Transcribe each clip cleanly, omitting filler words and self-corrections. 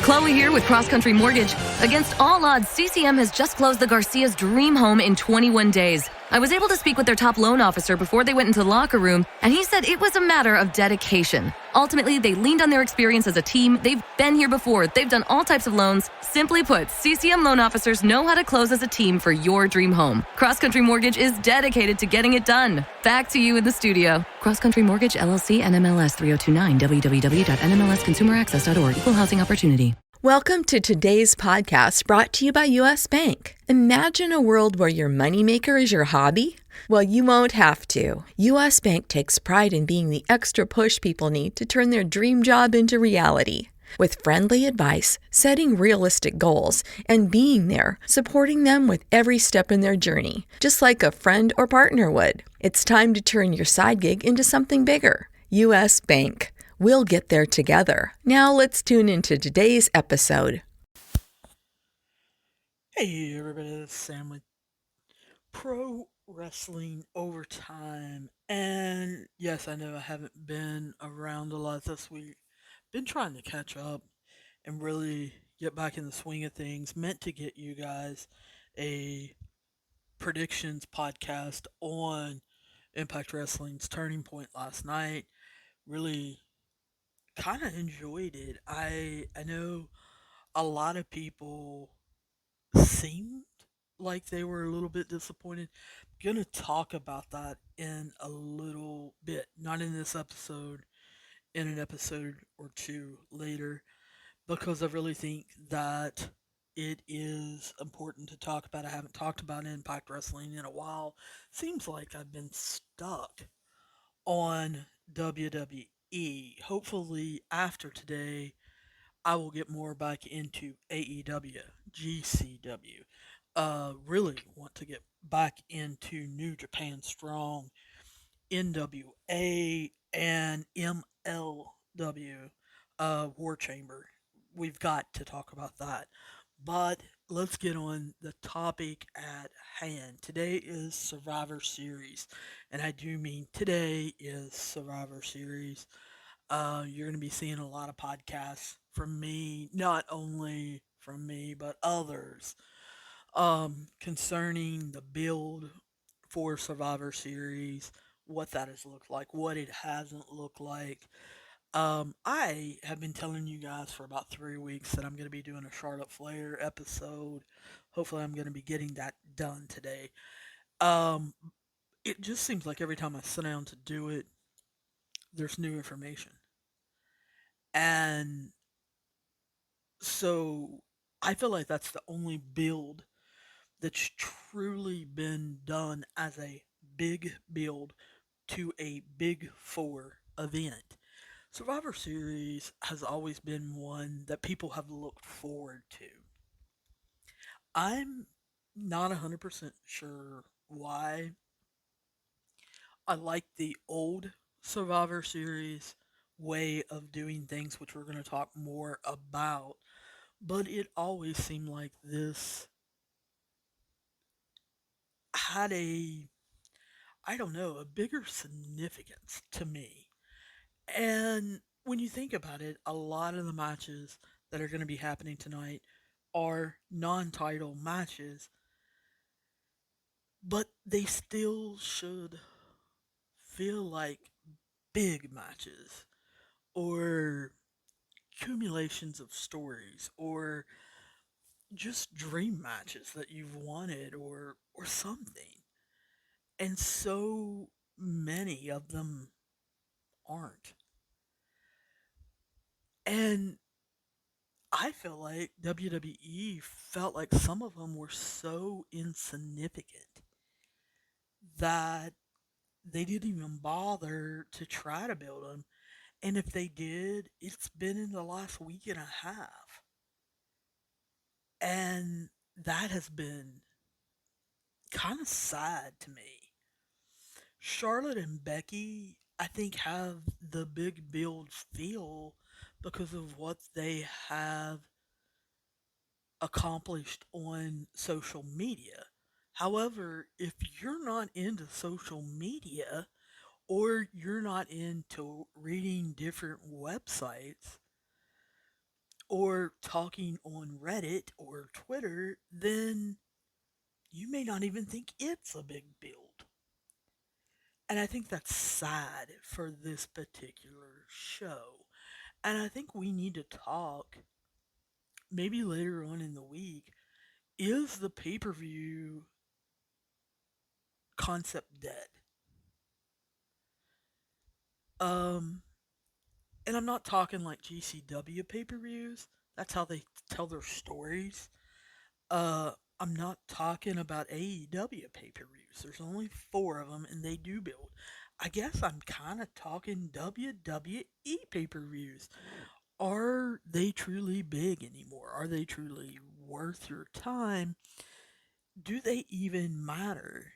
Chloe here with Cross Country Mortgage. Against all odds, CCM has just closed the Garcia's dream home in 21 days. I was able to speak with their top loan officer before they went into the locker room, and he said it was a matter of dedication. Ultimately, they leaned on their experience as a team. They've been here before. They've done all types of loans. Simply put, CCM loan officers know how to close as a team for your dream home. Cross Country Mortgage is dedicated to getting it done. Back to you in the studio. Cross Country Mortgage, LLC, NMLS 3029, www.nmlsconsumeraccess.org. Equal housing opportunity. Welcome to today's podcast brought to you by U.S. Bank. Imagine a world where your moneymaker is your hobby. Well, you won't have to. U.S. Bank takes pride in being the extra push people need to turn their dream job into reality. With friendly advice, setting realistic goals, and being there, supporting them with every step in their journey, just like a friend or partner would. It's time to turn your side gig into something bigger. U.S. Bank. We'll get there together. Now let's tune into today's episode. Hey everybody, this is Sam with Pro Wrestling Overtime. And yes, I know I haven't been around a lot this week. Been trying to catch up and really get back in the swing of things. Meant to get you guys a predictions podcast on Impact Wrestling's Turning Point last night. Really kind of enjoyed it. I know a lot of people seemed like they were a little bit disappointed. I'm gonna talk about that in a little bit, not in this episode, in an episode or two later, because I really think that it is important to talk about. I haven't talked about Impact Wrestling in a while. Seems like I've been stuck on WWE. Hopefully, after today, I will get more back into AEW, GCW. Really want to get back into New Japan Strong, NWA, and MLW, War Chamber. We've got to talk about that. But let's get on the topic at hand. Today is Survivor Series, and I do mean today is Survivor Series. You're going to be seeing a lot of podcasts from me, not only from me, but others, concerning the build for Survivor Series, what that has looked like, what it hasn't looked like. I have been telling you guys for about 3 weeks that I'm going to be doing a Charlotte Flair episode. Hopefully, I'm going to be getting that done today. Um, it just seems like every time I sit down to do it, there's new information. And so I feel like that's the only build that's truly been done as a big build to a big four event. Survivor Series has always been one that people have looked forward to. I'm not 100% sure why. I like the old Survivor Series way of doing things, which we're going to talk more about, but it always seemed like this had I don't know, a bigger significance to me. And when you think about it, a lot of the matches that are going to be happening tonight are non-title matches, but they still should feel like big matches or accumulations of stories or just dream matches that you've wanted or something. And so many of them aren't. And I feel like WWE felt like some of them were so insignificant that they didn't even bother to try to build them. And if they did, it's been in the last week and a half. And that has been kind of sad to me. Charlotte and Becky, I think, have the big build feel because of what they have accomplished on social media. However, if you're not into social media or you're not into reading different websites, or talking on Reddit or Twitter, then you may not even think it's a big build. And I think that's sad for this particular show. And I think we need to talk maybe later on in the week. Is the pay per view concept dead? Um, and I'm not talking like GCW pay per views. That's how they tell their stories. Uh, I'm not talking about AEW pay per views. There's only four of them, and they do build. I guess I'm kind of talking WWE pay per views. Are they truly big anymore? Are they truly worth your time? Do they even matter?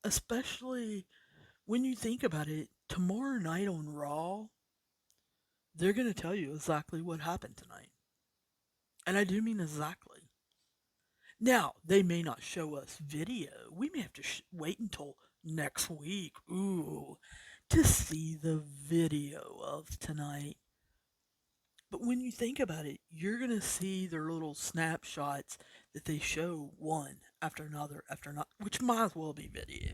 Especially when you think about it, tomorrow night on Raw, they're going to tell you exactly what happened tonight. And I do mean exactly. Now, they may not show us video. We may have to wait until next week, to see the video of tonight. But when you think about it, you're going to see their little snapshots that they show one after another, which might as well be video.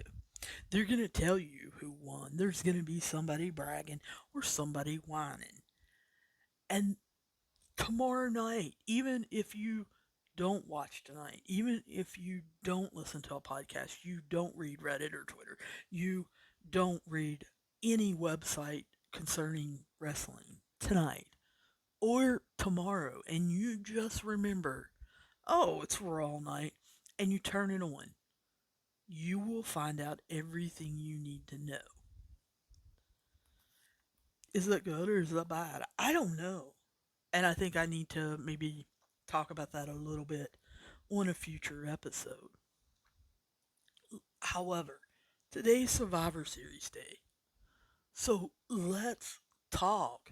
They're going to tell you who won. There's going to be somebody bragging or somebody whining. And tomorrow night, even if you don't watch tonight, even if you don't listen to a podcast, you don't read Reddit or Twitter, you don't read any website concerning wrestling tonight or tomorrow, and you just remember, oh, it's Raw night, and you turn it on, you will find out everything you need to know. Is that good or is that bad? I don't know. And I think I need to maybe talk about that a little bit on a future episode. However, today's Survivor Series day. So let's talk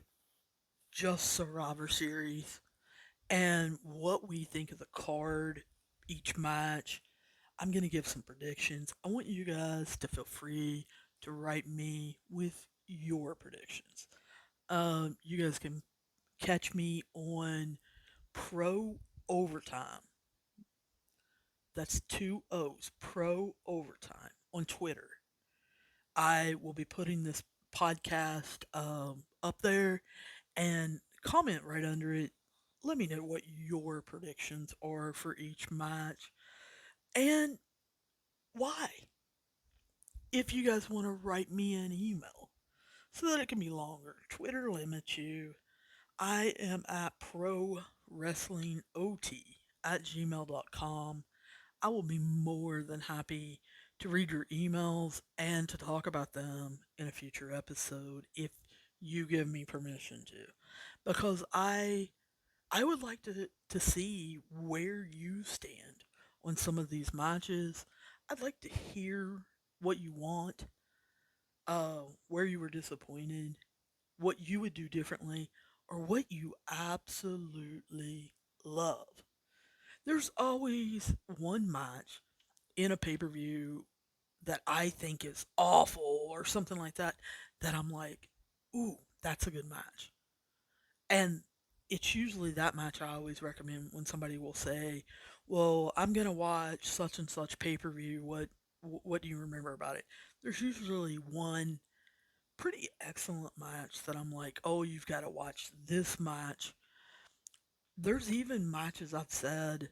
just Survivor Series and what we think of the card, each match. I'm going to give some predictions. I want you guys to feel free to write me with your predictions. You guys can catch me on Pro Overtime. That's two O's, Pro Overtime on Twitter. I will be putting this podcast up there and comment right under it. Let me know what your predictions are for each match and why. If you guys want to write me an email so that it can be longer, Twitter limits you. I am at ProWrestlingOT at gmail.com. I will be more than happy to read your emails and to talk about them in a future episode if you give me permission to. Because I would like to see where you stand on some of these matches. I'd like to hear what you want, where you were disappointed, what you would do differently, or what you absolutely love. There's always one match in a pay per view that I think is awful or something like that, that I'm like, ooh, that's a good match. And it's usually that match I always recommend when somebody will say, well, I'm going to watch such and such pay per view. What do you remember about it? There's usually one pretty excellent match that I'm like, oh, you've got to watch this match. There's even matches I've said,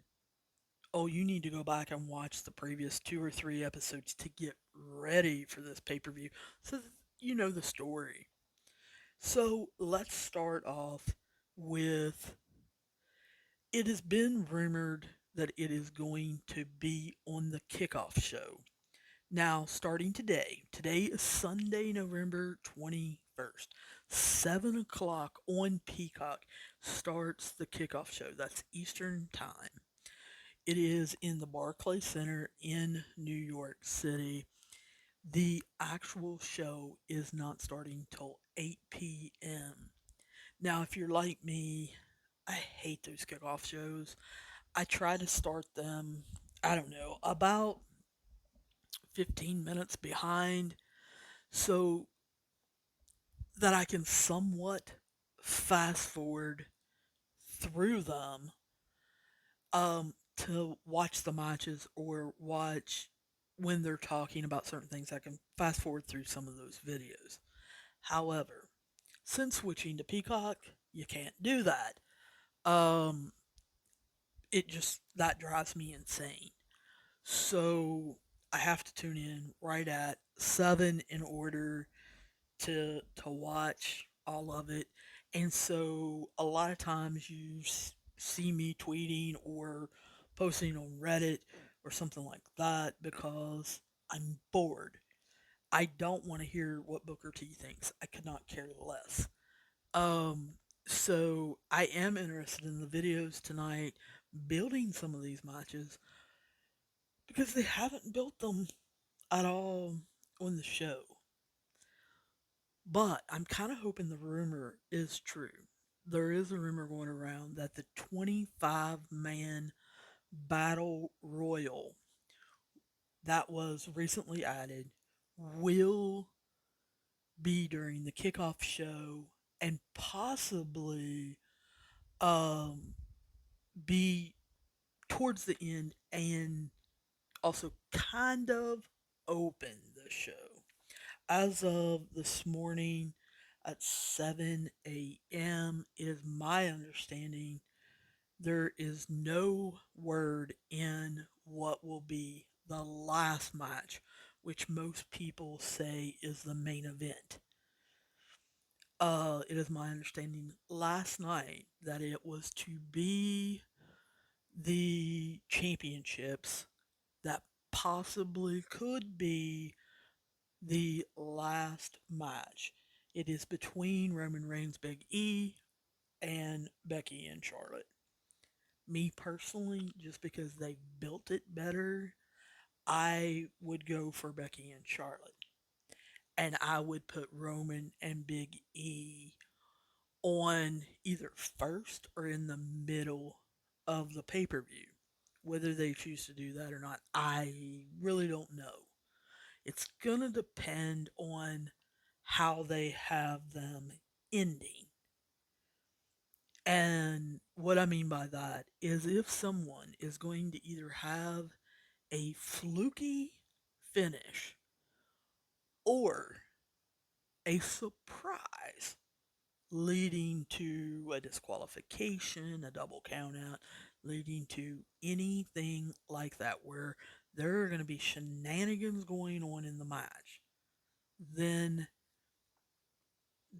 oh, you need to go back and watch the previous two or three episodes to get ready for this pay per view so that you know the story. So let's start off with, it has been rumored that it is going to be on the kickoff show. Now, starting today is Sunday, November 21st. 7 o'clock on Peacock starts the kickoff show. That's Eastern Time. It is in the Barclays Center in New York City. The actual show is not starting till 8 p.m. Now, if you're like me, I hate those kickoff shows. I try to start them, I don't know, about 15 minutes behind so that I can somewhat fast forward through them to watch the matches or watch when they're talking about certain things. I can fast forward through some of those videos. However, since switching to Peacock, you can't do that. Um, it just that drives me insane. So I have to tune in right at 7 in order to watch all of it. And so a lot of times you see me tweeting or posting on Reddit or something like that because I'm bored. I don't want to hear what Booker T thinks. I could not care less. Um, so I am interested in the videos tonight building some of these matches because they haven't built them at all on the show. But I'm kind of hoping the rumor is true. There is a rumor going around that the 25-man battle royal that was recently added will be during the kickoff show and possibly um, be towards the end and also kind of open the show. As of this morning at 7 a.m., it is my understanding there is no word in what will be the last match, which most people say is the main event. It is my understanding last night that it was to be the championships that possibly could be the last match. It is between Roman Reigns, Big E, and Becky and Charlotte. Me personally, just because they built it better, I would go for Becky and Charlotte. And I would put Roman and Big E on either first or in the middle of the pay per view. Whether they choose to do that or not, I really don't know. It's going to depend on how they have them ending. And what I mean by that is if someone is going to either have a fluky finish or a surprise leading to a disqualification, a double countout, leading to anything like that where there are going to be shenanigans going on in the match, then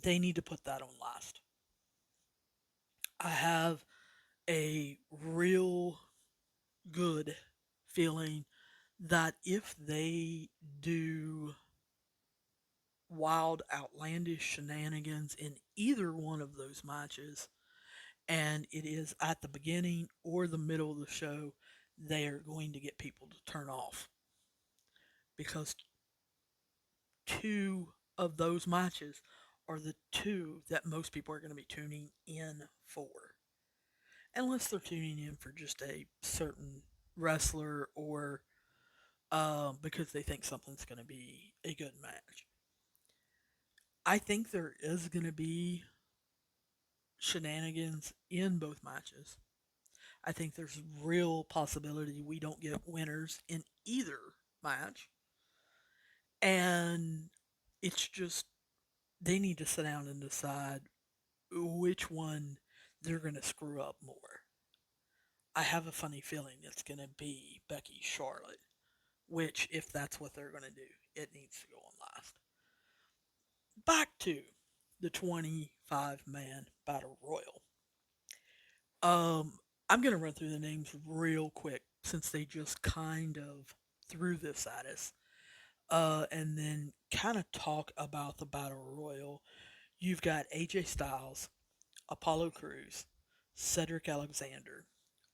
they need to put that on last. I have a real good feeling that if they do wild, outlandish shenanigans in either one of those matches, and it is at the beginning or the middle of the show, they are going to get people to turn off because two of those matches are the two that most people are going to be tuning in for. Unless they're tuning in for just a certain wrestler or because they think something's going to be a good match. I think there is going to be shenanigans in both matches. I think there's real possibility we don't get winners in either match. And it's just they need to sit down and decide which one they're going to screw up more. I have a funny feeling it's going to be Becky Charlotte, which, if that's what they're going to do, it needs to go on last. Back to the 25-man battle royal. I'm going to run through the names real quick since they just kind of threw this at us. And then kind of talk about the battle royal. You've got AJ Styles, Apollo Crews, Cedric Alexander,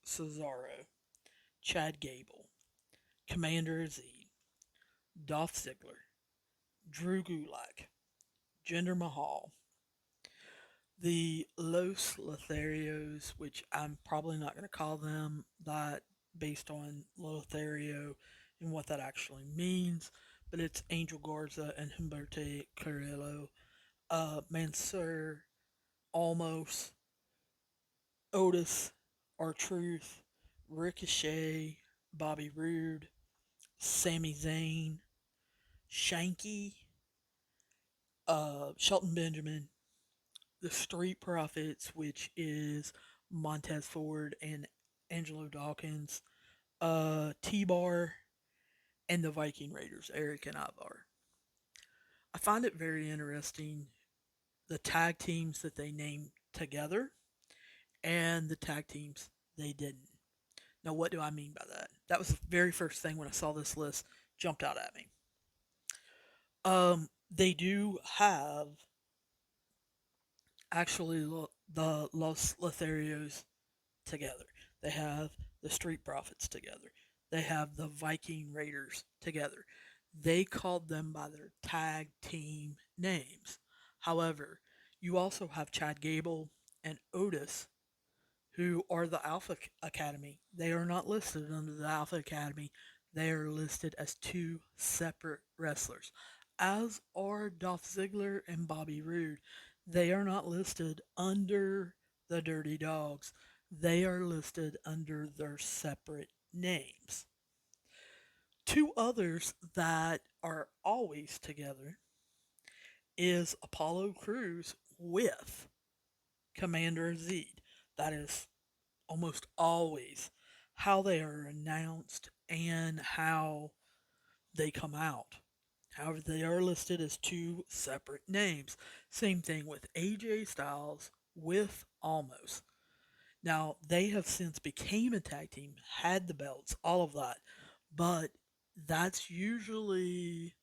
Cesaro, Chad Gable, Commander Azeez, Dolph Ziggler, Drew Gulak, Jinder Mahal, the Los Lotharios, which I'm probably not going to call them that based on Lothario and what that actually means, but it's Angel Garza and Humberto Carrillo, Mansoor, Almost, Otis, R-Truth, Ricochet, Bobby Roode, Sami Zayn, Shanky, Shelton Benjamin, the Street Profits, which is Montez Ford and Angelo Dawkins, T-Bar, and the Viking Raiders, Eric and Ivar. I find it very interesting the tag teams that they named together and the tag teams they didn't. Now, what do I mean by that? That was the very first thing when I saw this list jumped out at me. They do have actually the Los Lotharios together. They have the Street Profits together. They have the Viking Raiders together. They called them by their tag team names. However, you also have Chad Gable and Otis, who are the Alpha Academy. They are not listed under the Alpha Academy. They are listed as two separate wrestlers, as are Dolph Ziggler and Bobby Roode. They are not listed under the Dirty Dogs. They are listed under their separate names. Two others that are always together is Apollo Crews with Commander Zed. That is almost always how they are announced and how they come out. However, they are listed as two separate names. Same thing with AJ Styles with Almost. Now, they have since became a tag team, had the belts, all of that. But that's usually,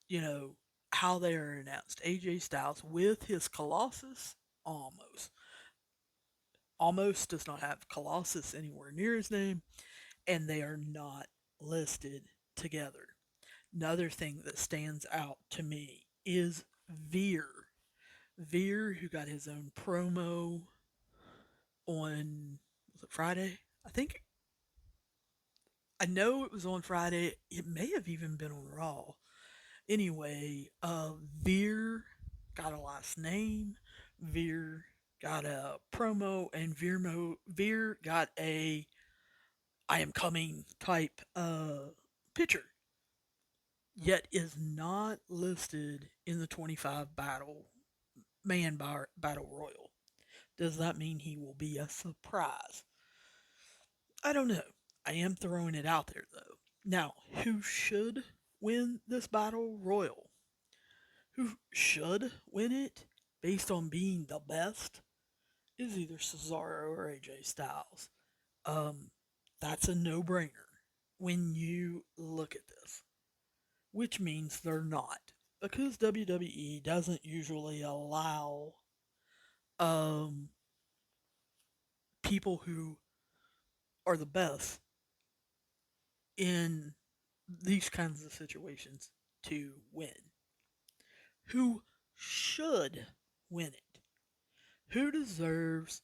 you know, how they are announced. AJ Styles with his Colossus Almost. Almost does not have Colossus anywhere near his name, and they are not listed together. Another thing that stands out to me is Veer. Veer, who got his own promo on, was it Friday? I think, I know it was on Friday. It may have even been on Raw. Anyway, Veer got a last name. Veer got a promo, and Veer got a I am coming type picture, yet is not listed in the 25 battle royal. Does that mean he will be a surprise? I don't know. I am throwing it out there though. Now, who should win this battle royal? Who should win it based on being the best is either Cesaro or AJ Styles. Um, that's a no-brainer when you look at this, which means they're not. Because WWE doesn't usually allow um, people who are the best in these kinds of situations to win. Who should win it? Who deserves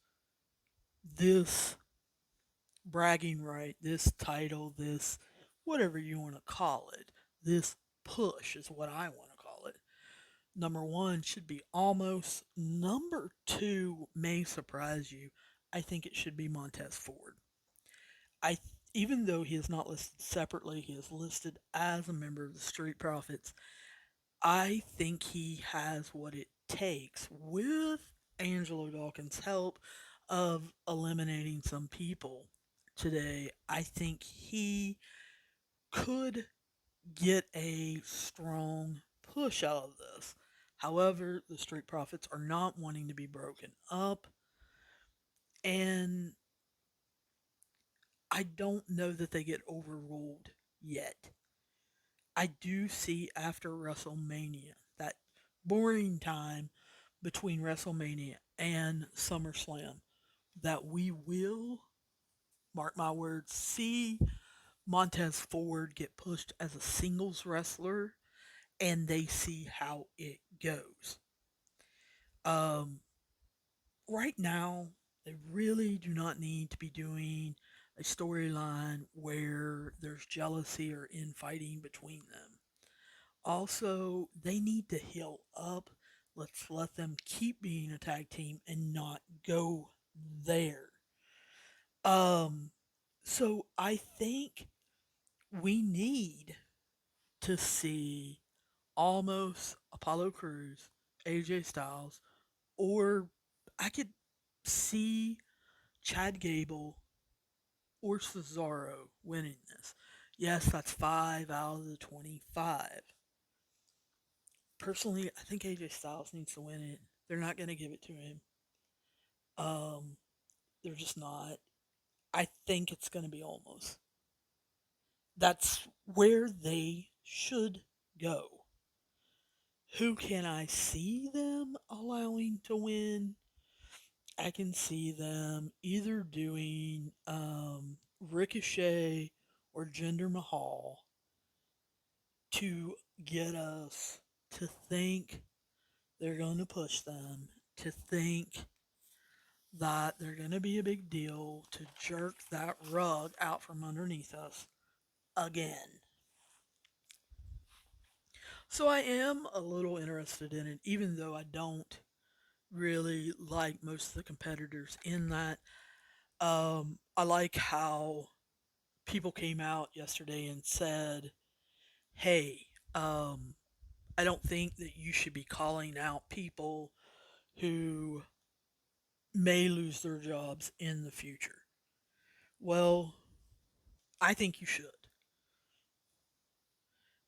this bragging right, this title, this whatever you want to call it, this push is what I want to call it. Number one should be Almost. Number two may surprise you. I think it should be Montez Ford. I Even though he is not listed separately, he is listed as a member of the Street Profits. I think he has what it takes with Angelo Dawkins' help of eliminating some people today. I think he could get a strong push out of this. However, the Street Profits are not wanting to be broken up, and I don't know that they get overruled yet. I do see after WrestleMania, that boring time between WrestleMania and SummerSlam, that we will, mark my words, see Montez Ford get pushed as a singles wrestler and they see how it goes. Um, right now, they really do not need to be doing a storyline where there's jealousy or infighting between them. Also, they need to heal up. Let's let them keep being a tag team and not go there. Um, so I think we need to see almost Apollo Crews, AJ Styles, or I could see Chad Gable or Cesaro winning this. Yes, that's 5 out of the 25. Personally, I think AJ Styles needs to win it. They're not going to give it to him. Um, they're just not. I think it's going to be almost. That's where they should go. Who can I see them allowing to win? I can see them either doing Ricochet or Jinder Mahal to get us to think they're going to push them, to think that they're going to be a big deal, to jerk that rug out from underneath us again. So I am a little interested in it, even though I don't really like most of the competitors in that. I like how people came out yesterday and said, hey, I don't think that you should be calling out people who may lose their jobs in the future. Well, I think you should.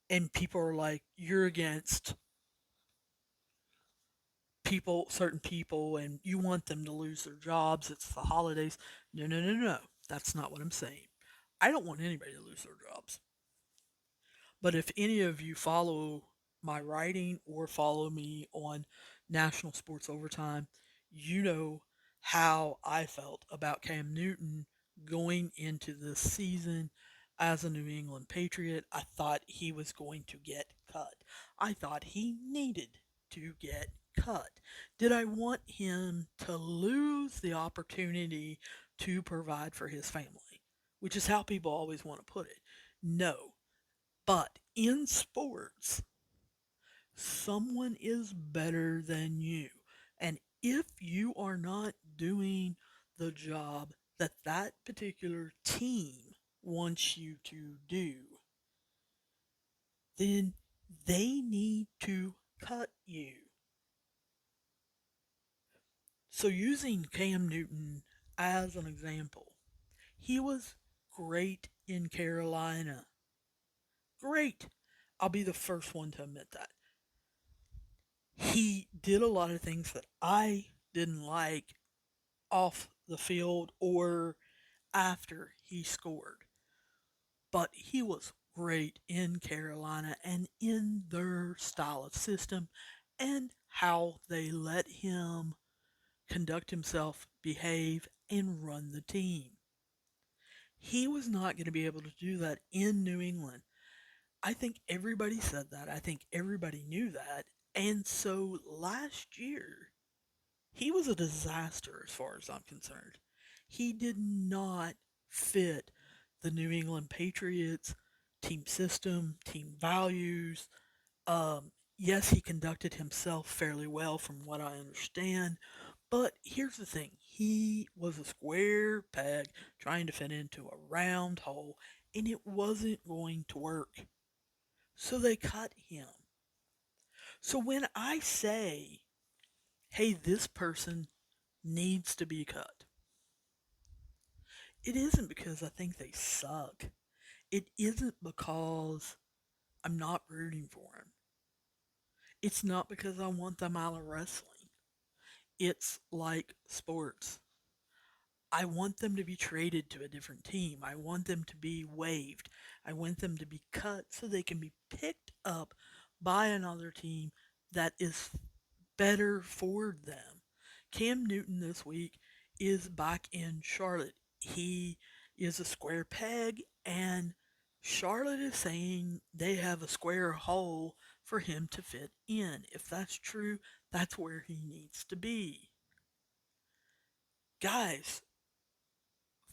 And people are like, you're against people, certain people, and you want them to lose their jobs. It's the holidays. No, no, no, no. That's not what I'm saying. I don't want anybody to lose their jobs. But if any of you follow my writing or follow me on National Sports Overtime, you know how I felt about Cam Newton going into this season as a New England Patriot. I thought he was going to get cut. I thought he needed to get cut. Did I want him to lose the opportunity to provide for his family? Which is how people always want to put it. No, but in sports, someone is better than you. And if you are not doing the job that that particular team wants you to do, then they need to cut you. So, using Cam Newton as an example, he was great in Carolina. Great. I'll be the first one to admit that. He did a lot of things that I didn't like off the field or after he scored. But he was great in Carolina and in their style of system and how they let him conduct himself, behave, and run the team. He was not going to be able to do that in New England. I think everybody said that. I think everybody knew that. And so last year, he was a disaster as far as I'm concerned. He did not fit the New England Patriots team system, team values. Yes, he conducted himself fairly well from what I understand, but here's the thing. He was a square peg trying to fit into a round hole, and it wasn't going to work. So they cut him. So when I say, hey, this person needs to be cut, it isn't because I think they suck. It isn't because I'm not rooting for them. It's not because I want them out of wrestling. It's like sports. I want them to be traded to a different team. I want them to be waived. I want them to be cut so they can be picked up by another team that is better for them. Cam Newton this week is back in Charlotte. He is a square peg, and Charlotte is saying they have a square hole for him to fit in. If that's true, that's where he needs to be. Guys,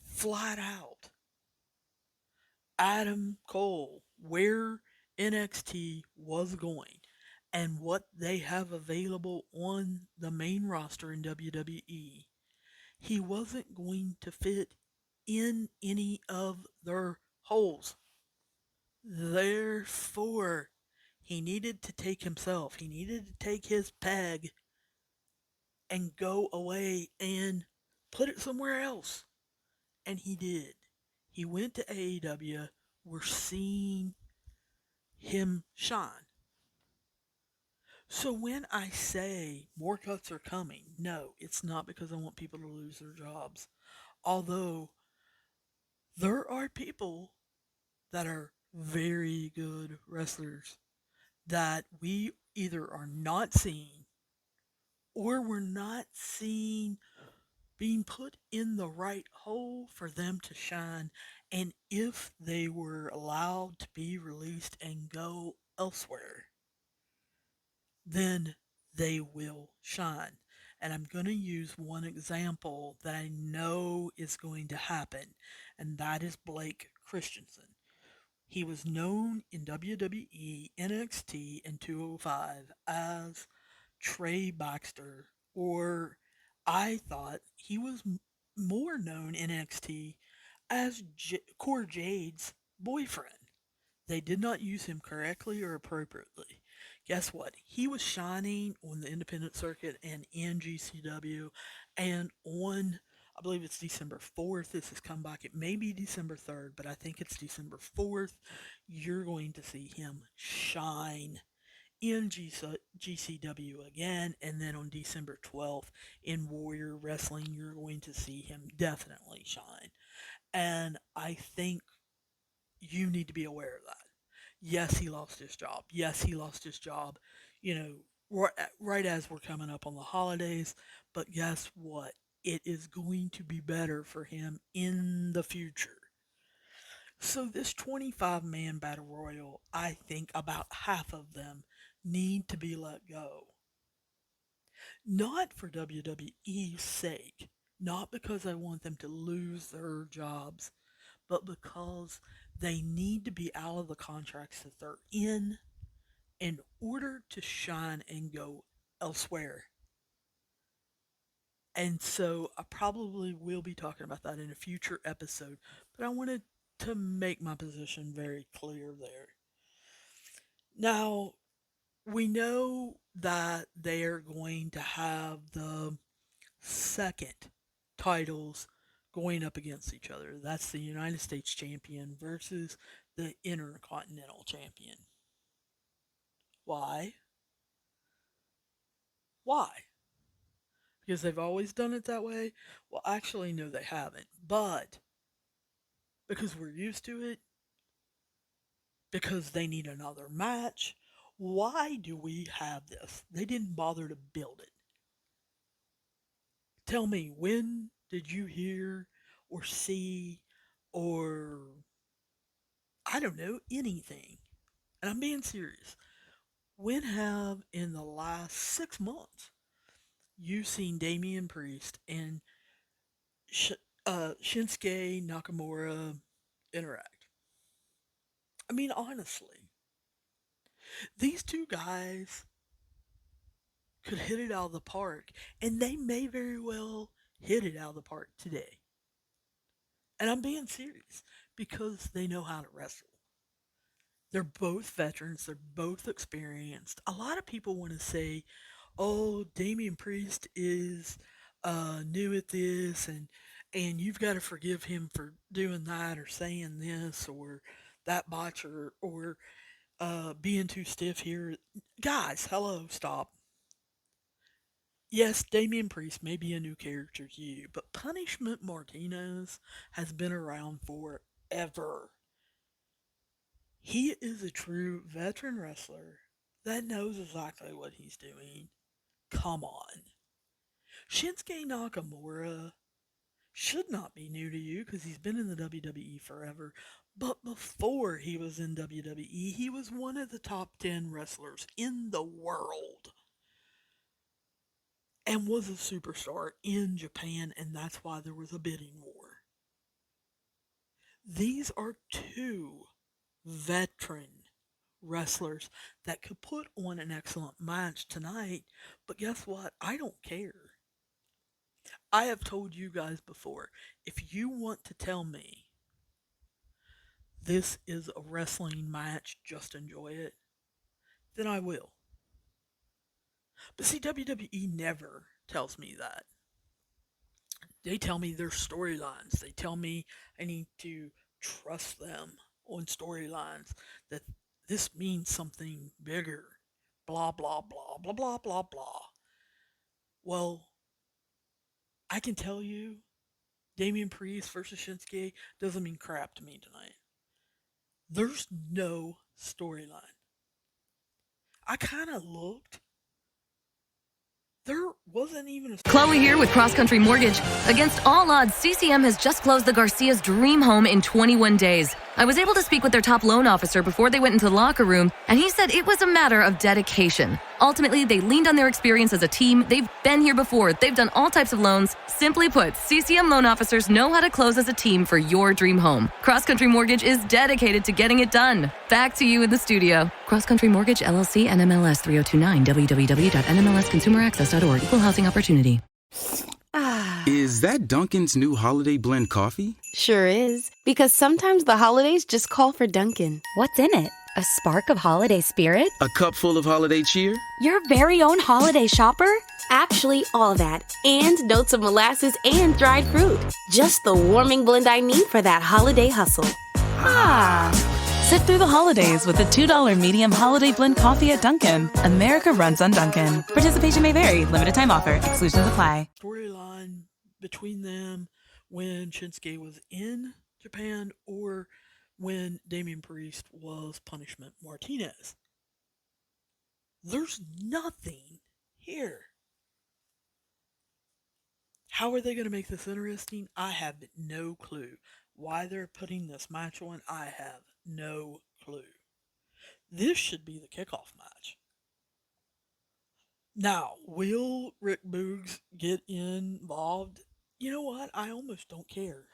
flat out, Adam Cole, where NXT was going and what they have available on the main roster in WWE, He wasn't going to fit in any of their holes. Therefore, he needed to take himself, he needed to take his peg and go away and put it somewhere else. And he did. He went to AEW. We're seeing him shine. So when I say more cuts are coming, no, it's not because I want people to lose their jobs. Although there are people that are very good wrestlers that we either are not seeing or we're not seeing being put in the right hole for them to shine. And if they were allowed to be released and go elsewhere, then they will shine. And I'm going to use one example that I know is going to happen, and that is Blake Christensen. He was known in WWE, NXT, and 205 as Trey Baxter, or I thought he was more known in NXT as Core Jade's boyfriend. They did not use him correctly or appropriately. Guess what? He was shining on the independent circuit and in GCW, and on, I believe it's December 4th, this has come back. It may be December 3rd, but I think it's December 4th. You're going to see him shine in GCW again, and then on December 12th in Warrior Wrestling, you're going to see him definitely shine. And I think you need to be aware of that. Yes, he lost his job. Yes, he lost his job, you know, right as we're coming up on the holidays. But guess what? It is going to be better for him in the future. So, this 25-man battle royal, I think about half of them need to be let go. Not for WWE's sake, not because I want them to lose their jobs, but because they need to be out of the contracts that they're in order to shine and go elsewhere. And so I probably will be talking about that in a future episode, but I wanted to make my position very clear there. Now, we know that they're going to have the second titles going up against each other. That's the United States champion versus the Intercontinental champion. Why? Why? Because they've always done it that way? Well, actually, no, they haven't. But because we're used to it, because they need another match, why do we have this? They didn't bother to build it. Tell me, when did you hear or see or, I don't know, anything? And I'm being serious. When have in the last 6 months you seen Damian Priest and Sh- Shinsuke Nakamura interact? I mean, honestly, these two guys could hit it out of the park, and they may very well hit it out of the park today. And I'm being serious because they know how to wrestle. They're both veterans, they're both experienced. A lot of people want to say, oh, Damian Priest is new at this, and you've got to forgive him for doing that or saying this or that botch or being too stiff here. Guys, hello, stop. Yes, Damian Priest may be a new character to you, but Punishment Martinez has been around forever. He is a true veteran wrestler that knows exactly what he's doing. Come on. Shinsuke Nakamura should not be new to you because he's been in the WWE forever. But before he was in WWE, he was one of the top 10 wrestlers in the world and was a superstar in Japan, and that's why there was a bidding war. These are two veteran wrestlers that could put on an excellent match tonight, but guess what? I don't care. I have told you guys before, if you want to tell me this is a wrestling match, just enjoy it, then I will. But see, WWE never tells me that. They tell me their storylines. They tell me I need to trust them on storylines, that this means something bigger. Blah, blah, blah, blah, blah, blah, blah. Well, I can tell you, Damian Priest versus Shinsuke doesn't mean crap to me tonight. There's no storyline. I kind of looked. There wasn't even a. Chloe here with Cross Country Mortgage. Against all odds, CCM has just closed the Garcia's dream home in 21 days. I was able to speak with their top loan officer before they went into the locker room, and he said it was a matter of dedication. Ultimately, they leaned on their experience as a team. They've been here before. They've done all types of loans. Simply put, CCM loan officers know how to close as a team for your dream home. Cross Country Mortgage is dedicated to getting it done. Back to you in the studio. Cross Country Mortgage, LLC, NMLS 3029, www.nmlsconsumeraccess.org. Equal housing opportunity. Is that Dunkin's new holiday blend coffee? Sure is. Because sometimes the holidays just call for Dunkin'. What's in it? A spark of holiday spirit? A cup full of holiday cheer? Your very own holiday shopper? Actually, all that. And notes of molasses and dried fruit. Just the warming blend I need for that holiday hustle. Sit through the holidays with the $2 medium holiday blend coffee at Dunkin'. America runs on Dunkin'. Participation may vary. Limited time offer. Exclusions apply. Storyline between them when Shinsuke was in Japan or when Damian Priest was Punishment Martinez. There's nothing here. How are they going to make this interesting? I have no clue. Why they're putting this match on, I have no clue. This should be the kickoff match. Now, will Rick Boogs get involved? You know what? I almost don't care.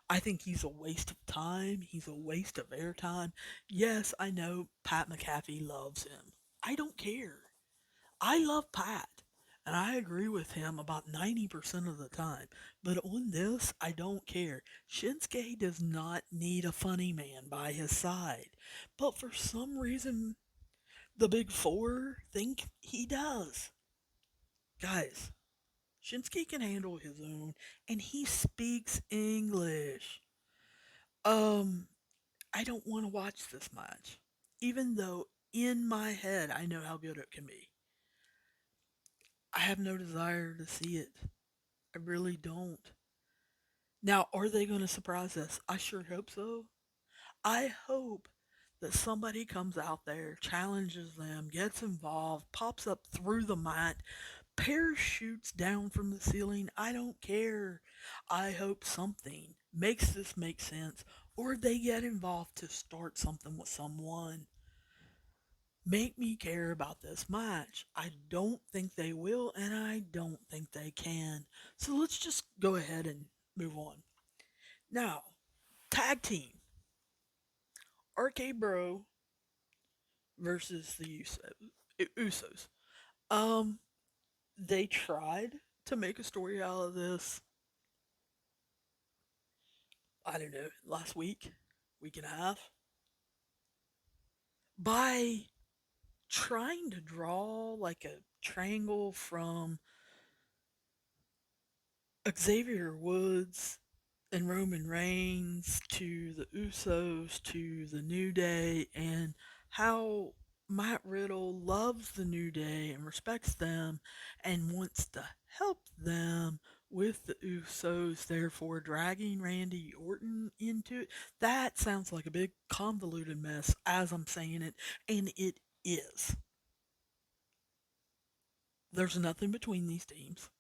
I think he's a waste of time. He's a waste of airtime. Yes, I know Pat McAfee loves him. I don't care. I love Pat, and I agree with him about 90% of the time. But on this, I don't care. Shinsuke does not need a funny man by his side. But for some reason, the Big Four think he does. Guys, Shinsuke can handle his own, and he speaks English. I don't want to watch this match, even though in my head I know how good it can be. I have no desire to see it. I really don't. Now, are they going to surprise us? I sure hope so. I hope that somebody comes out there, challenges them, gets involved, pops up through the mat, parachutes down from the ceiling. I don't care. I hope something makes this make sense, or they get involved to start something with someone. Make me care about this match. I don't think they will, and I don't think they can. So let's just go ahead and move on. Now, tag team. RK Bro versus the Usos. Um, they tried to make a story out of this. I don't know, last week and a half, by trying to draw like a triangle from Xavier Woods and Roman Reigns to the Usos to the New Day, and how Matt Riddle loves the New Day and respects them and wants to help them with the Usos, therefore dragging Randy Orton into it. That sounds like a big convoluted mess as I'm saying it, and it is. There's nothing between these teams.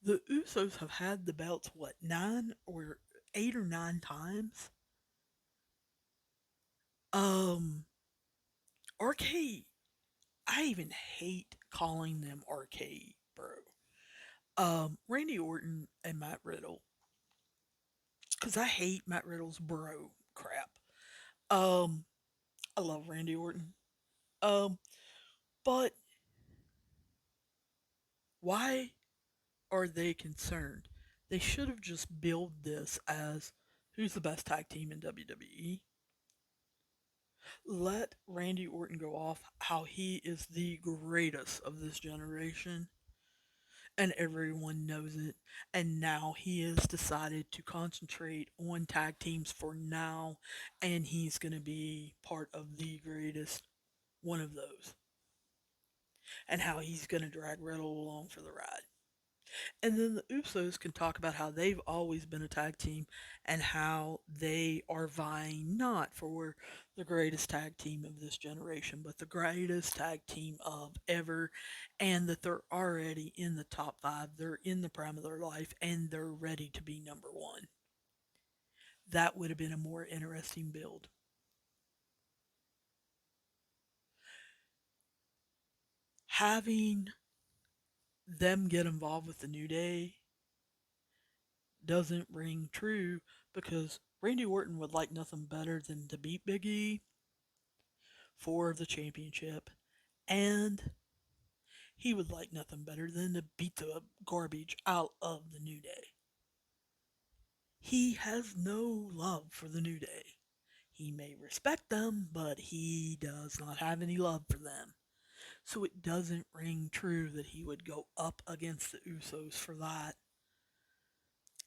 The Usos have had the belts, what, 8 or 9 times? RK, I even hate calling them RK, bro. Randy Orton and Matt Riddle, because I hate Matt Riddle's bro crap. Um, I love Randy Orton. Um, but why are they concerned? They should have just billed this as who's the best tag team in WWE. Let Randy Orton go off how he is the greatest of this generation, and everyone knows it. And now he has decided to concentrate on tag teams for now, and he's going to be part of the greatest one of those, and how he's going to drag Riddle along for the ride. And then the Usos can talk about how they've always been a tag team and how they are vying not for the greatest tag team of this generation, but the greatest tag team of ever, and that they're already in the top five. They're in the prime of their life and they're ready to be number one. That would have been a more interesting build. Having them get involved with the New Day doesn't ring true because Randy Orton would like nothing better than to beat Big E for the championship, and he would like nothing better than to beat the garbage out of the New Day. He has no love for the New Day. He may respect them, but he does not have any love for them. So it doesn't ring true that he would go up against the Usos for that.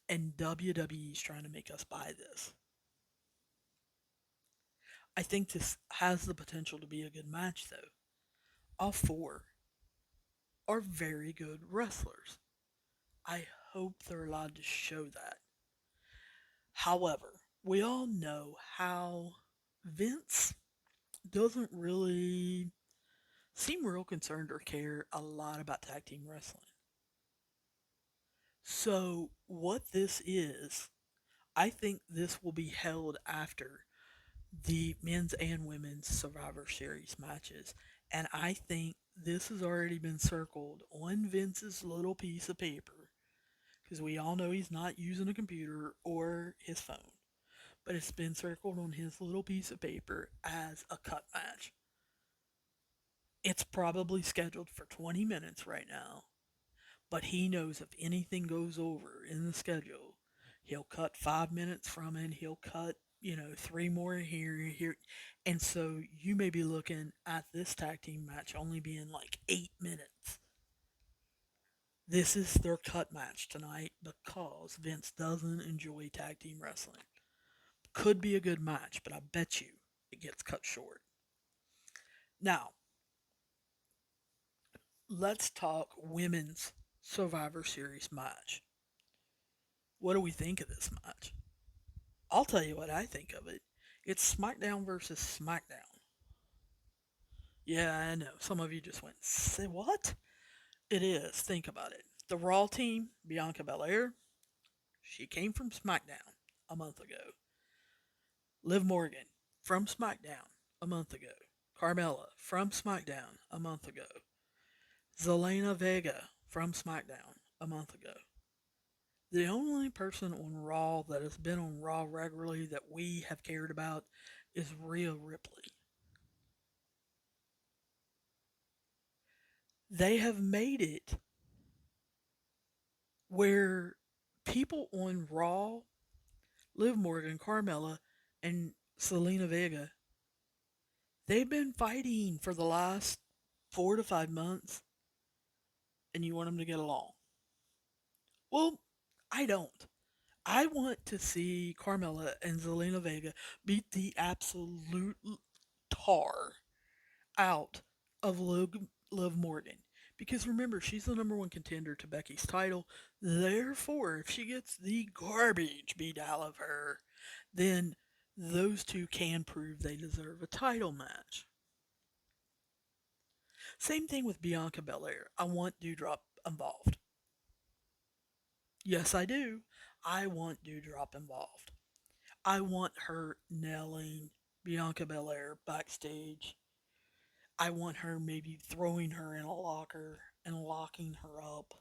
And WWE is trying to make us buy this. I think this has the potential to be a good match, though. All four are very good wrestlers. I hope they're allowed to show that. However, we all know how Vince doesn't really seem real concerned or care a lot about tag team wrestling. So, what this is, I think this will be held after the men's and women's Survivor Series matches. And I think this has already been circled on Vince's little piece of paper because we all know he's not using a computer or his phone. But it's been circled on his little piece of paper as a cut match. It's probably scheduled for 20 minutes right now. But he knows if anything goes over in the schedule, he'll cut 5 minutes from it. He'll cut, 3 more here. And so you may be looking at this tag team match only being like 8 minutes. This is their cut match tonight because Vince doesn't enjoy tag team wrestling. Could be a good match, but I bet you it gets cut short. Now, let's talk women's Survivor Series match. What do we think of this match? I'll tell you what I think of it. It's SmackDown versus SmackDown. Yeah, I know. Some of you just went, say what? It is. Think about it. The Raw team, Bianca Belair, she came from SmackDown a month ago. Liv Morgan from SmackDown a month ago. Carmella from SmackDown a month ago. Zelina Vega from SmackDown a month ago. The only person on Raw that has been on Raw regularly that we have cared about is Rhea Ripley. They have made it where people on Raw, Liv Morgan, Carmella, and Zelina Vega, they've been fighting for the last 4 to 5 months, and you want them to get along. Well, I don't. I want to see Carmella and Zelina Vega beat the absolute tar out of Liv Morgan. Because remember, she's the number one contender to Becky's title. Therefore, if she gets the garbage beat out of her, then those two can prove they deserve a title match. Same thing with Bianca Belair. I want Doudrop involved. Yes, I do. I want Doudrop involved. I want her nailing Bianca Belair backstage. I want her maybe throwing her in a locker and locking her up.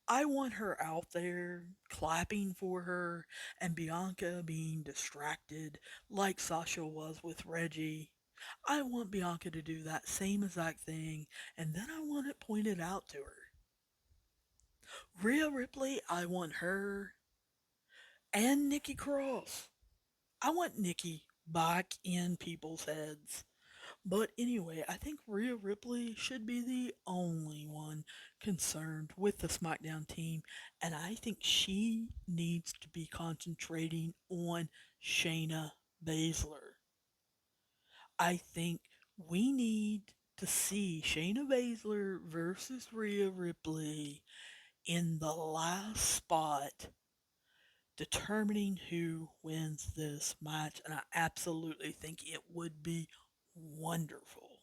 I want her out there clapping for her and Bianca being distracted like Sasha was with Reggie. I want Bianca to do that same exact thing, and then I want it pointed out to her. Rhea Ripley, I want her and Nikki Cross. I want Nikki back in people's heads. But anyway, I think Rhea Ripley should be the only one concerned with the SmackDown team, and I think she needs to be concentrating on Shayna Baszler. I think we need to see Shayna Baszler versus Rhea Ripley in the last spot determining who wins this match, and I absolutely think it would be wonderful.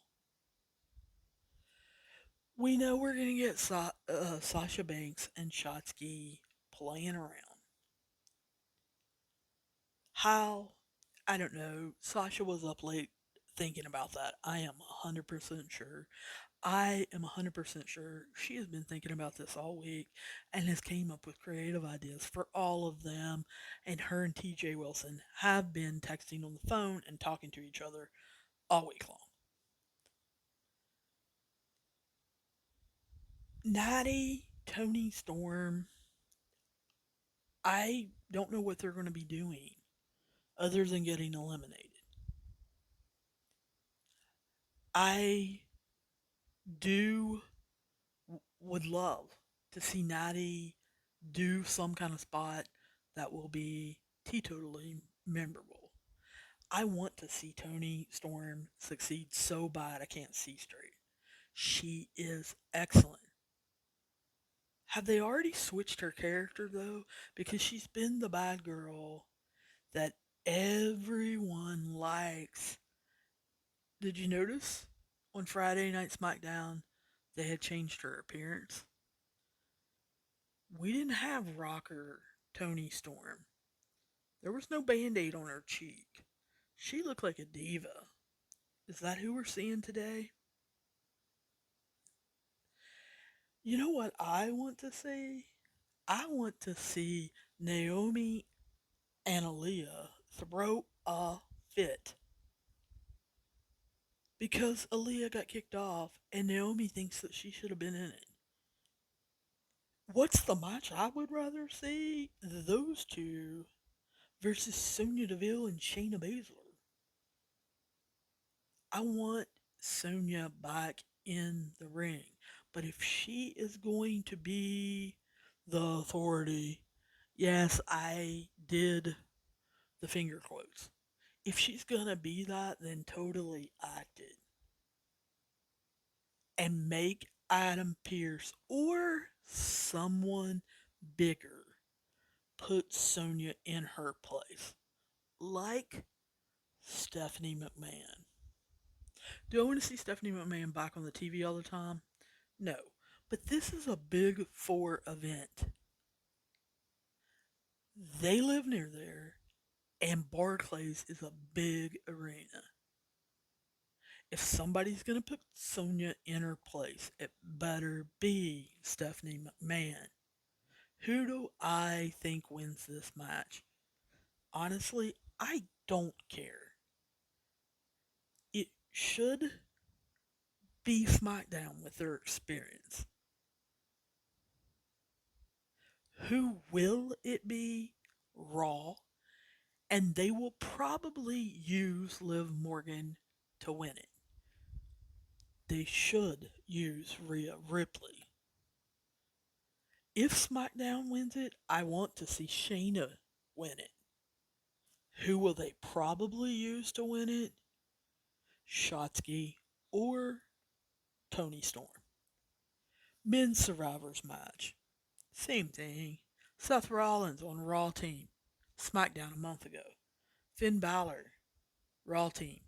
We know we're going to get Sasha Banks and Shotzi playing around. How? I don't know. Sasha was up late thinking about that. I am 100% sure. I am 100% sure she has been thinking about this all week and has came up with creative ideas for all of them. And her and TJ Wilson have been texting on the phone and talking to each other all week long. Natty, Tony Storm, I don't know what they're going to be doing other than getting eliminated. I do would love to see Natty do some kind of spot that will be teetotally memorable. I want to see Tony Storm succeed so bad I can't see straight. She is excellent. Have they already switched her character though? Because she's been the bad girl that everyone likes. Did you notice on Friday Night SmackDown they had changed her appearance? We didn't have rocker Tony Storm. There was no band-aid on her cheek. She looked like a diva. Is that who we're seeing today? You know what I want to see? I want to see Naomi and Aaliyah throw a fit. Because Aaliyah got kicked off and Naomi thinks that she should have been in it. What's the match I would rather see? Those two versus Sonya Deville and Shayna Baszler. I want Sonya back in the ring. But if she is going to be the authority, yes, I did the finger quotes. If she's going to be that, then totally act it. And make Adam Pearce or someone bigger put Sonya in her place. Like Stephanie McMahon. Do I want to see Stephanie McMahon back on the TV all the time? No. But this is a big four event. They live near there, and Barclays is a big arena. If somebody's going to put Sonya in her place, it better be Stephanie McMahon. Who do I think wins this match? Honestly, I don't care. It should be SmackDown with their experience. Who will it be? Raw. And they will probably use Liv Morgan to win it. They should use Rhea Ripley. If SmackDown wins it, I want to see Shayna win it. Who will they probably use to win it? Shotzi or Tony Storm. Men's Survivors match. Same thing. Seth Rollins on Raw team. SmackDown a month ago. Finn Balor. Raw team.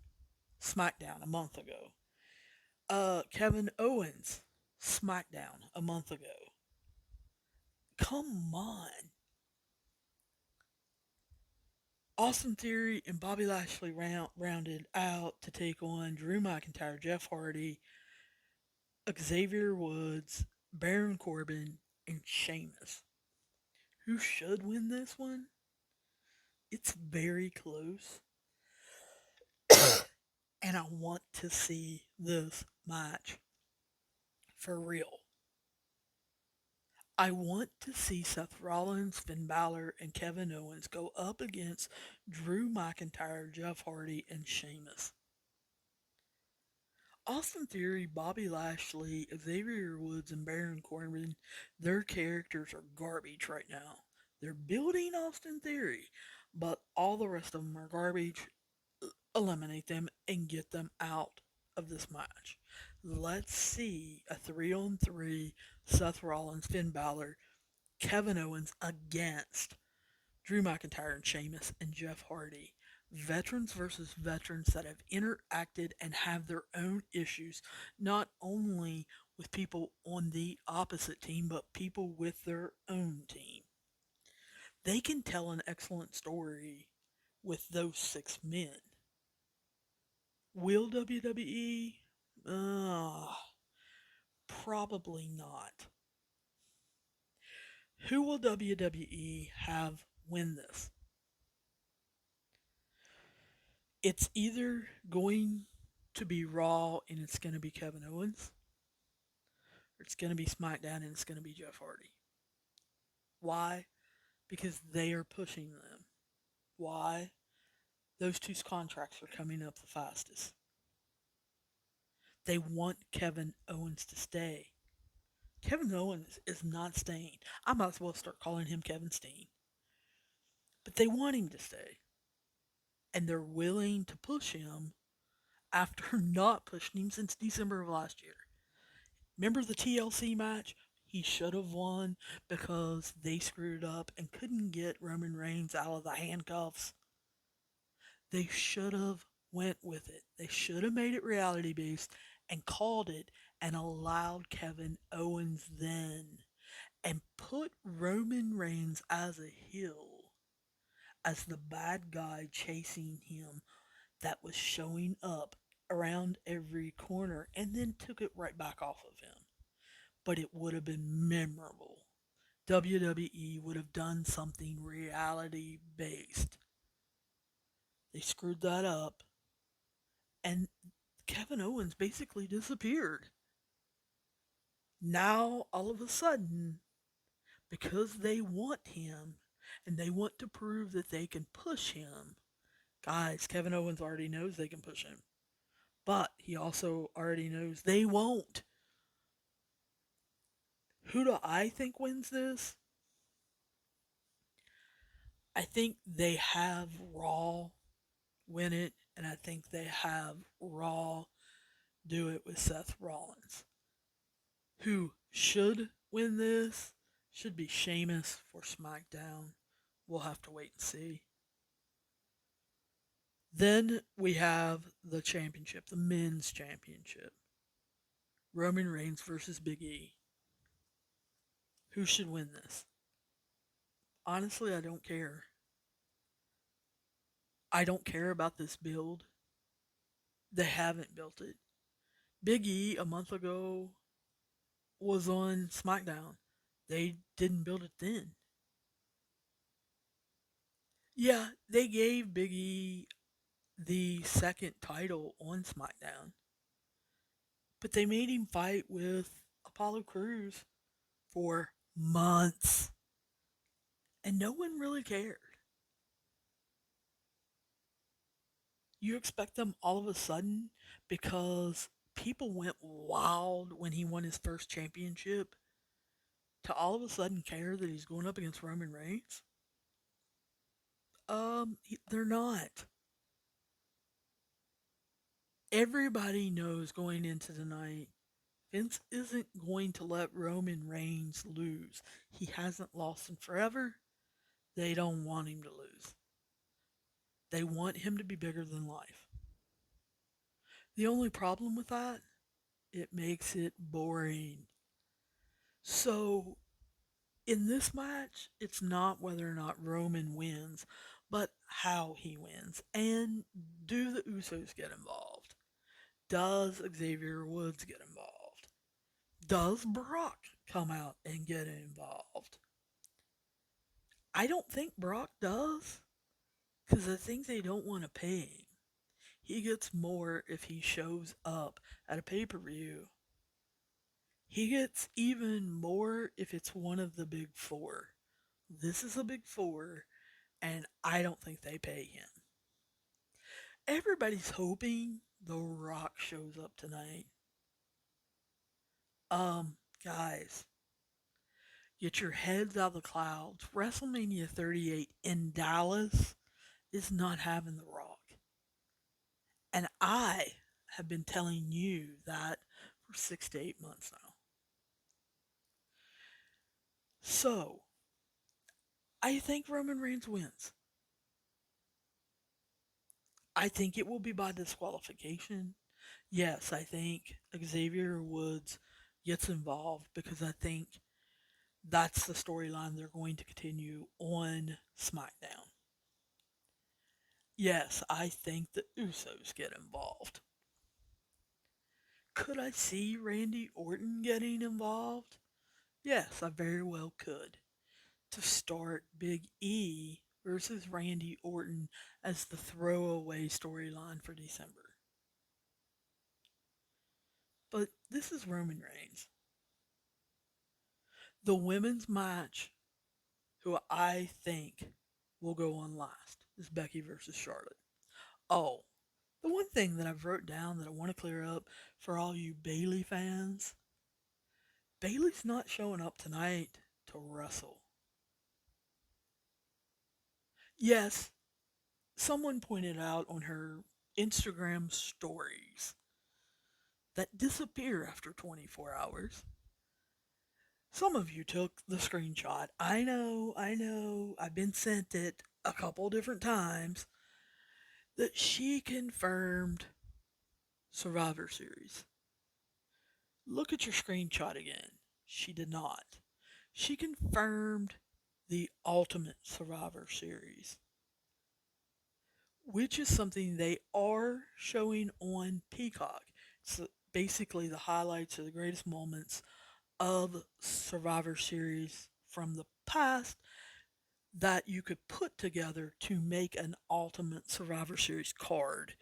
SmackDown a month ago. Kevin Owens. SmackDown a month ago. Come on. Austin Theory and Bobby Lashley rounded out to take on Drew McIntyre, Jeff Hardy, Xavier Woods, Baron Corbin, and Sheamus. Who should win this one? It's very close. And I want to see this match for real. I want to see Seth Rollins, Finn Balor, and Kevin Owens go up against Drew McIntyre, Jeff Hardy, and Sheamus. Austin Theory, Bobby Lashley, Xavier Woods, and Baron Corbin, their characters are garbage right now. They're building Austin Theory, but all the rest of them are garbage. Eliminate them and get them out of this match. Let's see a 3-on-3 Seth Rollins, Finn Balor, Kevin Owens against Drew McIntyre and Sheamus and Jeff Hardy. Veterans versus veterans that have interacted and have their own issues, not only with people on the opposite team, but people with their own team. They can tell an excellent story with those 6 men. Will WWE? Probably not. Who will WWE have win this? It's either going to be Raw and it's going to be Kevin Owens, or it's going to be SmackDown and it's going to be Jeff Hardy. Why? Because they are pushing them. Why? Those two contracts are coming up the fastest. They want Kevin Owens to stay. Kevin Owens is not staying. I might as well start calling him Kevin Steen. But they want him to stay. And they're willing to push him after not pushing him since December of last year. Remember the TLC match? He should have won because they screwed up and couldn't get Roman Reigns out of the handcuffs. They should have went with it. They should have made it reality based and called it and allowed Kevin Owens then and put Roman Reigns as a heel, as the bad guy chasing him that was showing up around every corner, and then took it right back off of him. But it would have been memorable. WWE would have done something reality based. They screwed that up, and Kevin Owens basically disappeared. Now, all of a sudden, because they want him and they want to prove that they can push him, guys, Kevin Owens already knows they can push him. But he also already knows they won't. Who do I think wins this? I think they have Raw win it, and I think they have Raw do it with Seth Rollins. Who should win this should be Sheamus for SmackDown. We'll have to wait and see. Then we have the championship, the men's championship. Roman Reigns versus Big E. Who should win this? Honestly, I don't care. I don't care about this build. They haven't built it. Big E a month ago was on SmackDown. They didn't build it then. Yeah, they gave Big E the second title on SmackDown. But they made him fight with Apollo Crews for months. And no one really cared. You expect them all of a sudden, because people went wild when he won his first championship, to all of a sudden care that he's going up against Roman Reigns? They're not. Everybody knows going into the night, Vince isn't going to let Roman Reigns lose. He hasn't lost in forever. They don't want him to lose. They want him to be bigger than life. The only problem with that, it makes it boring. So, in this match, it's not whether or not Roman wins, but how he wins. And do the Usos get involved? Does Xavier Woods get involved? Does Brock come out and get involved? I don't think Brock does, because I think they don't want to pay him. He gets more if he shows up at a pay-per-view He gets even more if it's one of the big four. This is a big four, and I don't think they pay him. Everybody's hoping The Rock shows up tonight. Guys, get your heads out of the clouds. WrestleMania 38 in Dallas is not having The Rock. And I have been telling you that for 6 to 8 months now. So, I think Roman Reigns wins. I think it will be by disqualification. Yes, I think Xavier Woods gets involved because I think that's the storyline they're going to continue on SmackDown. Yes, I think the Usos get involved. Could I see Randy Orton getting involved? Yes, I very well could. To start Big E versus Randy Orton as the throwaway storyline for December. But this is Roman Reigns. The women's match, who I think will go on last, is Becky versus Charlotte. Oh, the one thing that I've wrote down that I want to clear up for all you Bayley fans, Bayley's not showing up tonight to wrestle. Yes, someone pointed out on her Instagram stories that disappear after 24 hours. Some of you took the screenshot. I know, I've been sent it a couple different times that she confirmed Survivor Series. Look at your screenshot again. She did not. She confirmed the Ultimate Survivor Series, which is something they are showing on Peacock. It's basically the highlights of the greatest moments of Survivor Series from the past that you could put together to make an Ultimate Survivor Series card.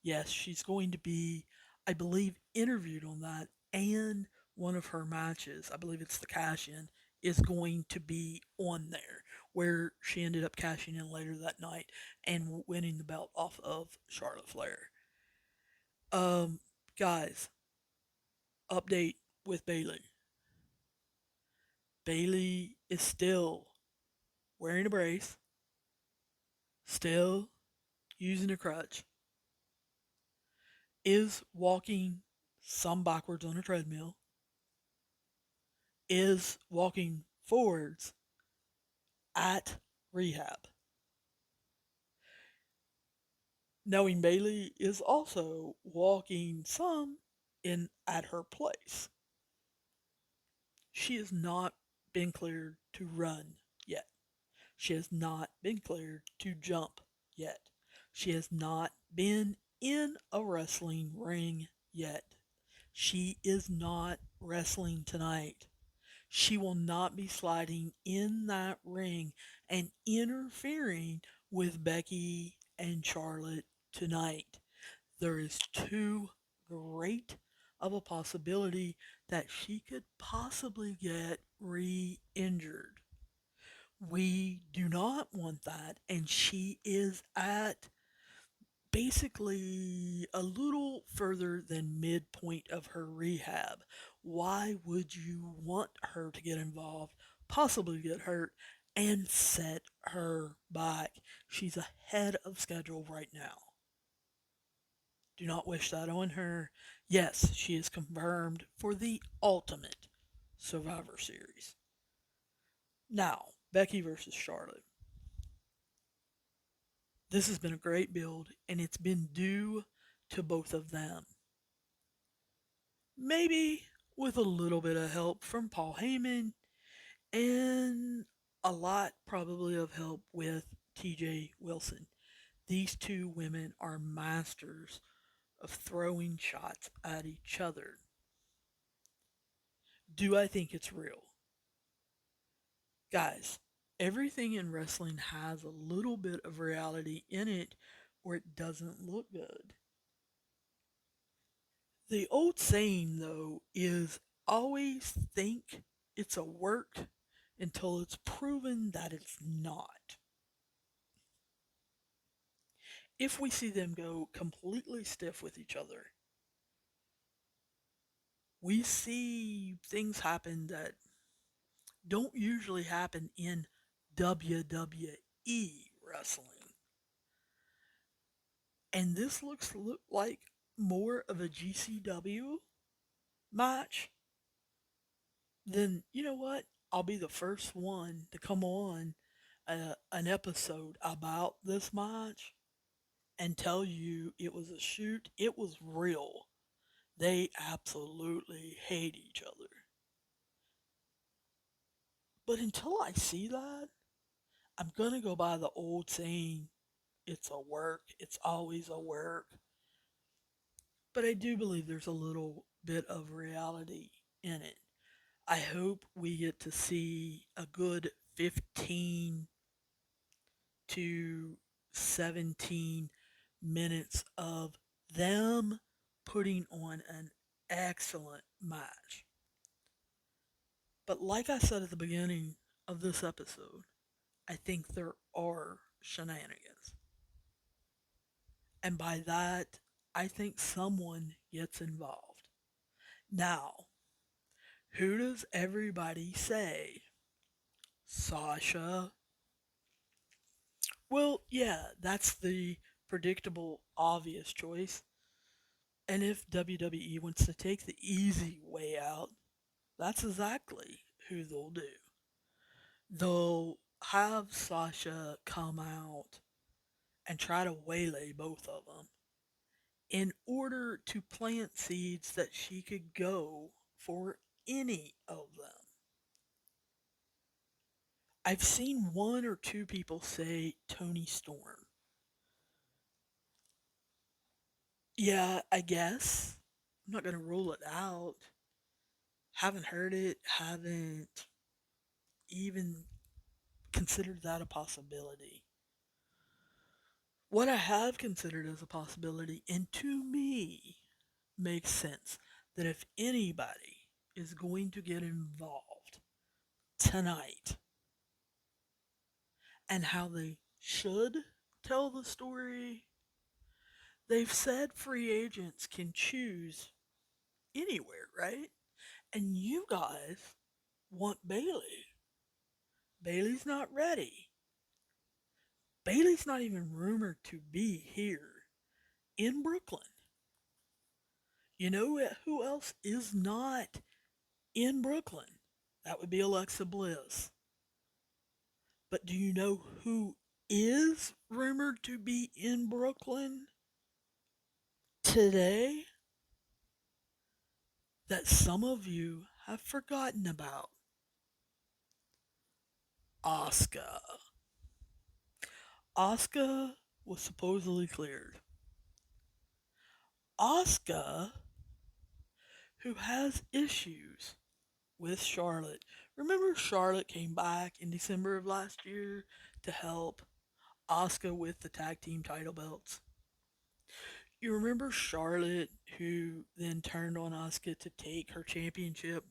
Yes, she's going to be, I believe, interviewed on that, and one of her matches, I believe it's the cash-in, is going to be on there, where she ended up cashing in later that night and winning the belt off of Charlotte Flair. Guys, update with Bayley. Bayley is still wearing a brace, still using a crutch, is walking some backwards on a treadmill, is walking forwards at rehab. Knowing Bayley is also walking some in at her place. She has not been cleared to run yet. She has not been cleared to jump yet. She has not been in a wrestling ring yet. She is not wrestling tonight. She will not be sliding in that ring and interfering with Becky and Charlotte tonight. There is too great of a possibility that she could possibly get re-injured. We do not want that, and she is at basically a little further than midpoint of her rehab. Why would you want her to get involved, possibly get hurt, and set her back? She's ahead of schedule right now. Do not wish that on her. Yes, she is confirmed for the Ultimate Survivor Series. Now, Becky versus Charlotte. This has been a great build, and it's been due to both of them. Maybe with a little bit of help from Paul Heyman, and a lot probably of help with TJ Wilson. These two women are masters of throwing shots at each other. Do I think it's real? Guys, everything in wrestling has a little bit of reality in it, or it doesn't look good. The old saying, though, is always think it's a work until it's proven that it's not. If we see them go completely stiff with each other, we see things happen that don't usually happen in WWE wrestling. And this look like more of a GCW match, then you know what? I'll be the first one to come on an episode about this match and tell you it was a shoot. It was real. They absolutely hate each other. But until I see that, I'm going to go by the old saying, it's a work. It's always a work. But I do believe there's a little bit of reality in it. I hope we get to see a good 15 to 17 minutes of them putting on an excellent match. But like I said at the beginning of this episode, I think there are shenanigans. And by that, I think someone gets involved. Now, who does everybody say? Sasha? Well, yeah, that's the predictable, obvious choice. And if WWE wants to take the easy way out, that's exactly who they'll do. They'll have Sasha come out and try to waylay both of them in order to plant seeds that she could go for any of them. I've seen one or two people say Tony Storm. Yeah, I guess. I'm not going to rule it out. Haven't heard it, haven't even considered that a possibility. What I have considered as a possibility, and to me makes sense, that if anybody is going to get involved tonight and how they should tell the story, they've said free agents can choose anywhere, right? And you guys want Bayley. Bayley's not ready. Bayley's not even rumored to be here in Brooklyn. You know who else is not in Brooklyn? That would be Alexa Bliss. But do you know who is rumored to be in Brooklyn today that some of you have forgotten about? Asuka. Asuka was supposedly cleared. Asuka, who has issues with Charlotte. Remember Charlotte came back in December of last year to help Asuka with the tag team title belts? You remember Charlotte who then turned on Asuka to take her championship?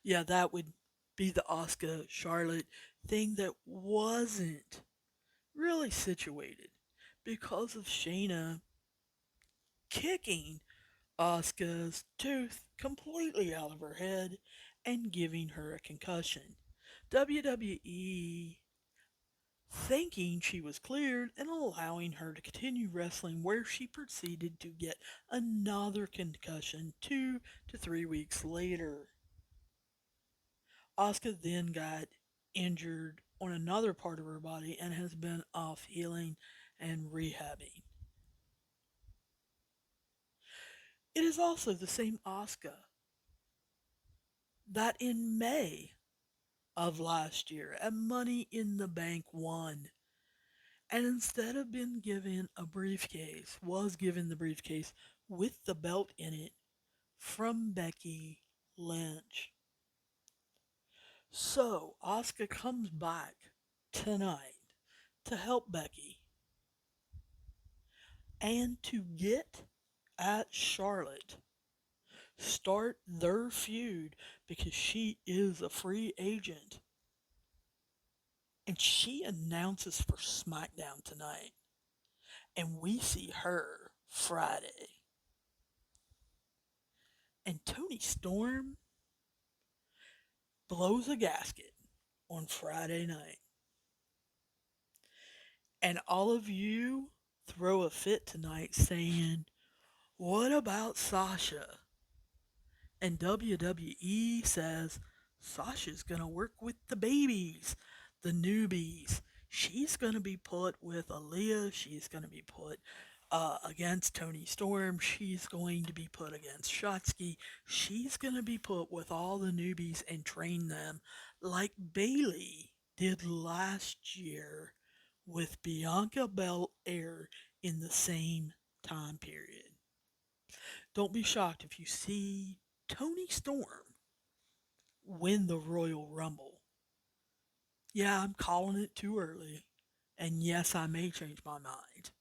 Yeah, that would be the Asuka Charlotte thing that wasn't really situated because of Shayna kicking Asuka's tooth completely out of her head and giving her a concussion. WWE thinking she was cleared and allowing her to continue wrestling, where she proceeded to get another concussion 2 to 3 weeks later. Asuka then got injured on another part of her body and has been off healing and rehabbing. It is also the same Asuka that in May of last year at Money in the Bank won, and instead of being given a briefcase, was given the briefcase with the belt in it from Becky Lynch. So Asuka comes back tonight to help Becky and to get at Charlotte start their feud because she is a free agent. And she announces for SmackDown tonight. And we see her Friday. And Toni Storm blows a gasket on Friday night. And all of you throw a fit tonight saying, what about Sasha? And WWE says, Sasha's going to work with the babies, the newbies. She's going to be put with Aaliyah. She's going to be put against Toni Storm. She's going to be put against Shotzi. She's going to be put with all the newbies and train them like Bayley did last year with Bianca Belair in the same time period. Don't be shocked if you see Toni Storm win the Royal Rumble. Yeah, I'm calling it too early. And yes, I may change my mind.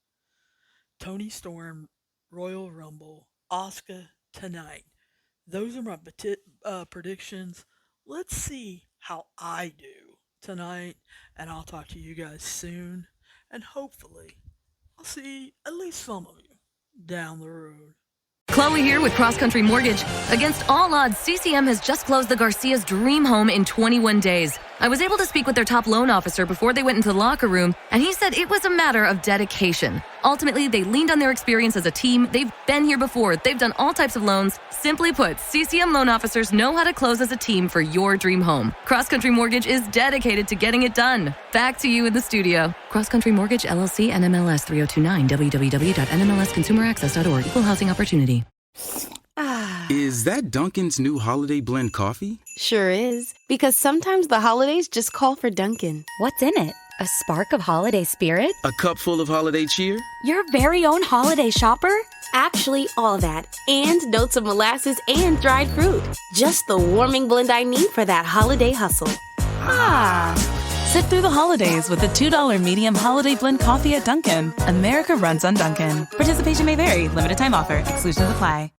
Toni Storm, Royal Rumble, Asuka tonight. Those are my predictions. Let's see how I do tonight. And I'll talk to you guys soon. And hopefully, I'll see at least some of you down the road. Chloe here with Cross Country Mortgage. Against all odds, CCM has just closed the Garcia's dream home in 21 days. I was able to speak with their top loan officer before they went into the locker room, and he said it was a matter of dedication. Ultimately, they leaned on their experience as a team. They've been here before. They've done all types of loans. Simply put, CCM loan officers know how to close as a team for your dream home. Cross Country Mortgage is dedicated to getting it done. Back to you in the studio. Cross Country Mortgage, LLC, NMLS 3029, www.nmlsconsumeraccess.org. Equal housing opportunity. Is that Dunkin's new holiday blend coffee? Sure is. Because sometimes the holidays just call for Dunkin'. What's in it? A spark of holiday spirit? A cup full of holiday cheer? Your very own holiday shopper? Actually, all that. And notes of molasses and dried fruit. Just the warming blend I need for that holiday hustle. Sit through the holidays with the $2 medium holiday blend coffee at Dunkin'. America runs on Dunkin'. Participation may vary. Limited time offer. Exclusions apply.